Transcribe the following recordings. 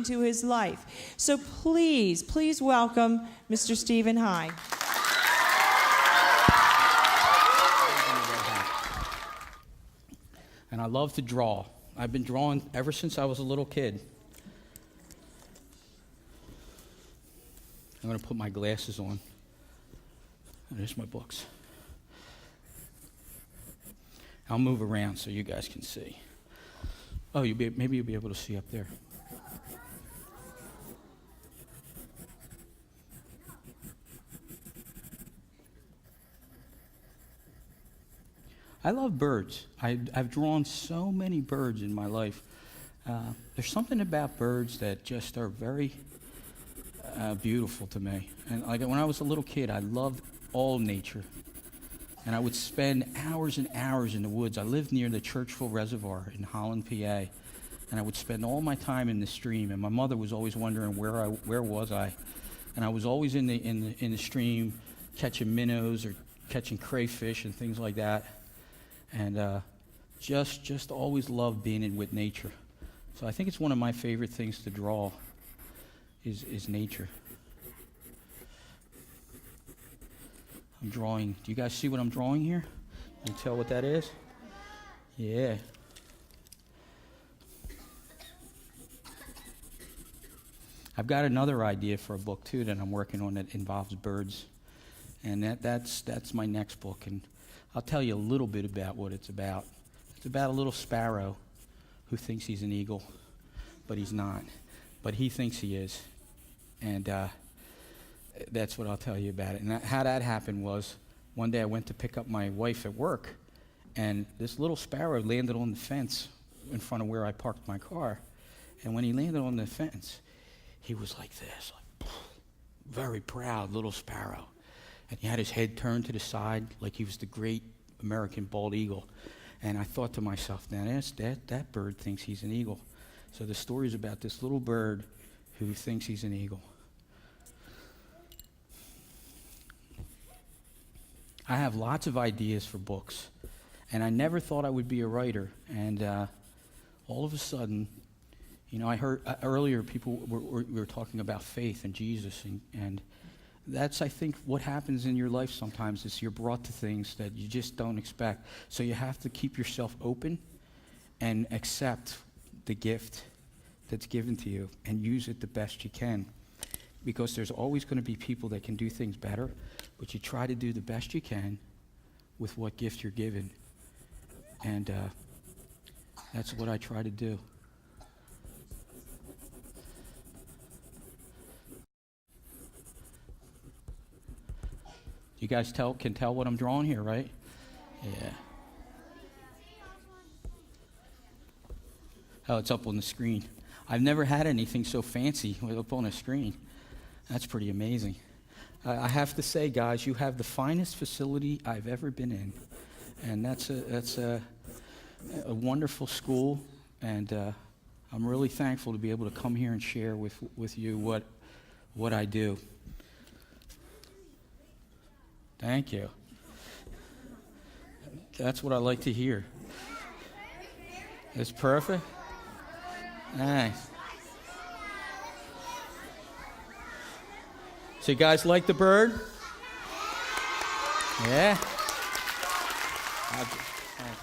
into his life. So please, please welcome Mr. Stephen Heigh. And I love to draw. I've been drawing ever since I was a little kid. I'm going to put my glasses on. And there's my books. I'll move around so you guys can see. Oh, maybe you'll be able to see up there. I love birds. I've drawn so many birds in my life. There's something about birds that just are very beautiful to me. And like when I was a little kid, I loved all nature. And I would spend hours and hours in the woods. I lived near the Churchville Reservoir in Holland, PA. And I would spend all my time in the stream. And my mother was always wondering where was I. And I was always in the stream catching minnows or catching crayfish and things like that. And just always loved being in with nature. So I think it's one of my favorite things to draw is nature. I'm drawing. Do you guys see what I'm drawing here? Can you tell what that is? Yeah. I've got another idea for a book too that I'm working on that involves birds, and that's my next book. And I'll tell you a little bit about what it's about. It's about a little sparrow who thinks he's an eagle, but he's not. But he thinks he is, and that's what I'll tell you about it. And how that happened was, one day I went to pick up my wife at work, and this little sparrow landed on the fence in front of where I parked my car. And when he landed on the fence, he was like this, like very proud little sparrow. And he had his head turned to the side like he was the great American bald eagle. And I thought to myself, now that bird thinks he's an eagle. So the story is about this little bird who thinks he's an eagle. I have lots of ideas for books, and I never thought I would be a writer. And all of a sudden, you know, I heard earlier people were talking about faith and Jesus, and that's, I think, what happens in your life sometimes is you're brought to things that you just don't expect. So you have to keep yourself open and accept the gift that's given to you and use it the best you can. Because there's always going to be people that can do things better, but you try to do the best you can with what gift you're given. And that's what I try to do. You guys can tell what I'm drawing here, right? Yeah. Oh, it's up on the screen. I've never had anything so fancy up on a screen. That's pretty amazing. I have to say, guys, you have the finest facility I've ever been in, and that's a wonderful school, and I'm really thankful to be able to come here and share with you what I do. Thank you. That's what I like to hear. It's perfect. Nice. So you guys like the bird? Yeah?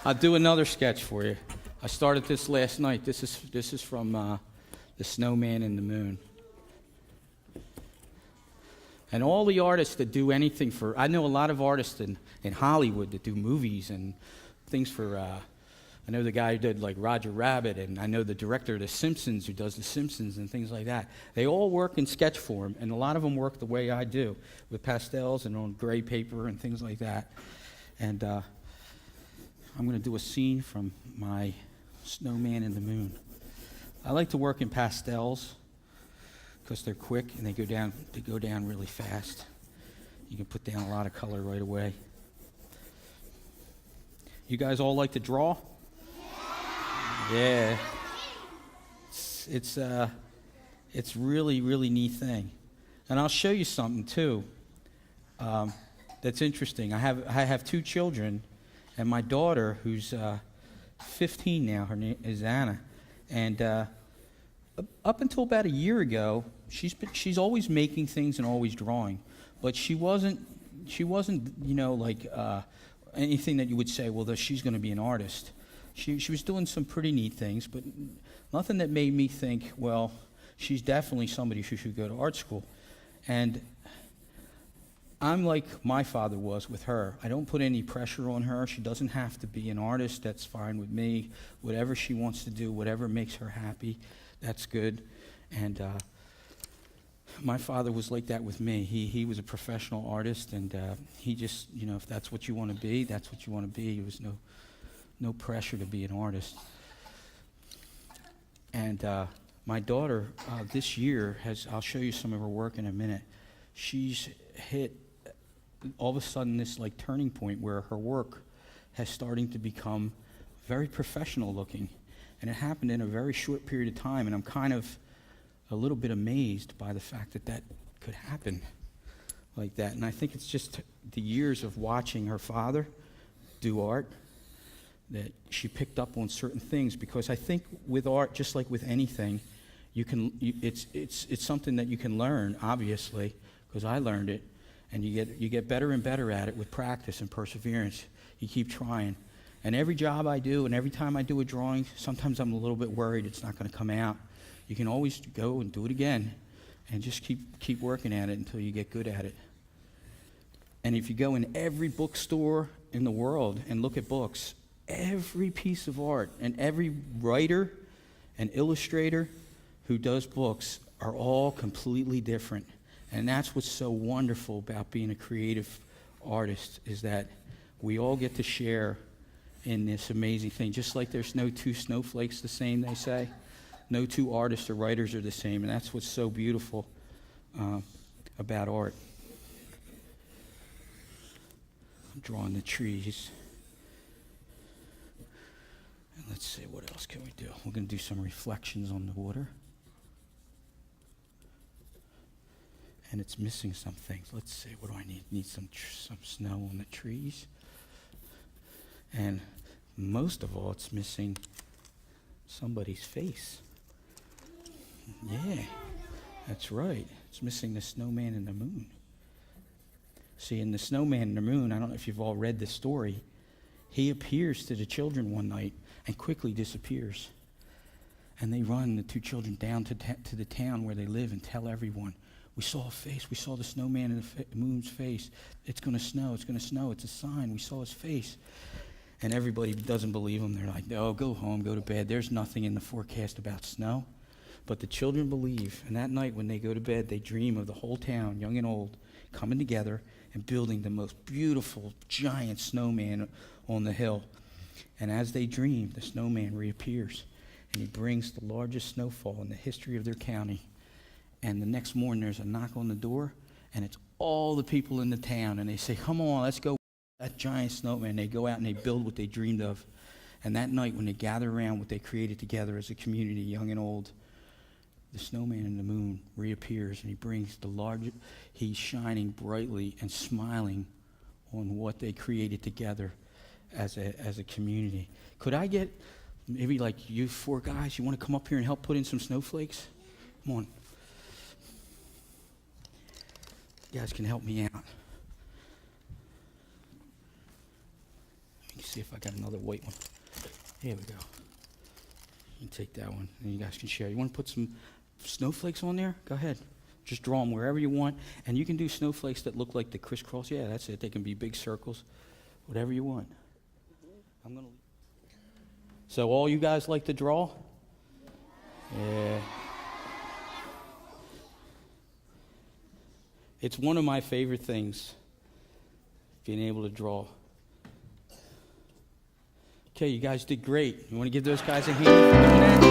I'll do another sketch for you. I started this last night. This is from The Snowman and the Moon. And all the artists that do anything I know a lot of artists in Hollywood that do movies and things for, I know the guy who did like Roger Rabbit, and I know the director of The Simpsons who does The Simpsons and things like that. They all work in sketch form, and a lot of them work the way I do, with pastels and on gray paper and things like that. And I'm going to do a scene from my Snowman and the Moon. I like to work in pastels because they're quick and they go down really fast. You can put down a lot of color right away. You guys all like to draw? Yeah. It's really, really neat thing. And I'll show you something too that's interesting. I have two children, and my daughter, who's 15 now, her name is Anna, and up until about a year ago, she's always making things and always drawing, but she wasn't like anything that you would say, well, that she's going to be an artist. She was doing some pretty neat things, but nothing that made me think, well, she's definitely somebody who should go to art school. And I'm like my father was with her. I don't put any pressure on her. She doesn't have to be an artist. That's fine with me. Whatever she wants to do, whatever makes her happy, that's good. And my father was like that with me. He was a professional artist, and he just, if that's what you want to be, that's what you want to be. There was no pressure to be an artist. And my daughter this year I'll show you some of her work in a minute. She's hit all of a sudden this like turning point where her work has starting to become very professional looking. And it happened in a very short period of time, and I'm kind of a little bit amazed by the fact that could happen like that. And I think it's just the years of watching her father do art that she picked up on certain things, because I think with art, just like with anything, it's something that you can learn, obviously, because I learned it, and you get better and better at it with practice and perseverance. You keep trying. And every job I do, and every time I do a drawing, sometimes I'm a little bit worried it's not going to come out. You can always go and do it again, and just keep working at it until you get good at it. And if you go in every bookstore in the world and look at books, every piece of art and every writer and illustrator who does books are all completely different. And that's what's so wonderful about being a creative artist, is that we all get to share in this amazing thing. Just like there's no two snowflakes the same, they say. No two artists or writers are the same, and that's what's so beautiful about art. I'm drawing the trees. And let's see, what else can we do? We're going to do some reflections on the water. And it's missing some things. Let's see, what do I need? Need some snow on the trees. And most of all, it's missing somebody's face. Yeah, that's right. It's missing the snowman and the moon. See, in the snowman and the moon, I don't know if you've all read this story, he appears to the children one night and quickly disappears. And they run, the two children, down to the town where they live and tell everyone, we saw a face, we saw the snowman and the moon's face. It's going to snow, it's a sign, we saw his face. And everybody doesn't believe them. They're like, oh, go home, go to bed. There's nothing in the forecast about snow. But the children believe, and that night when they go to bed, they dream of the whole town, young and old, coming together and building the most beautiful, giant snowman on the hill. And as they dream, the snowman reappears, and he brings the largest snowfall in the history of their county. And the next morning, there's a knock on the door, and it's all the people in the town, and they say, come on, let's go. That giant snowman, they go out and they build what they dreamed of. And that night, when they gather around what they created together as a community, young and old, the snowman and the moon reappears, and he brings the largest, he's shining brightly and smiling on what they created together as a community. Could I get maybe like you four guys, you want to come up here and help put in some snowflakes? Come on. You guys can help me out. Let me see if I got another white one. Here we go. You can take that one, and you guys can share. You want to put some snowflakes on there? Go ahead. Just draw them wherever you want. And you can do snowflakes that look like the crisscross. Yeah, that's it. They can be big circles. Whatever you want. I'm going to... So all you guys like to draw? Yeah. It's one of my favorite things, being able to draw. Okay, you guys did great. You want to give those guys a hand for doing that?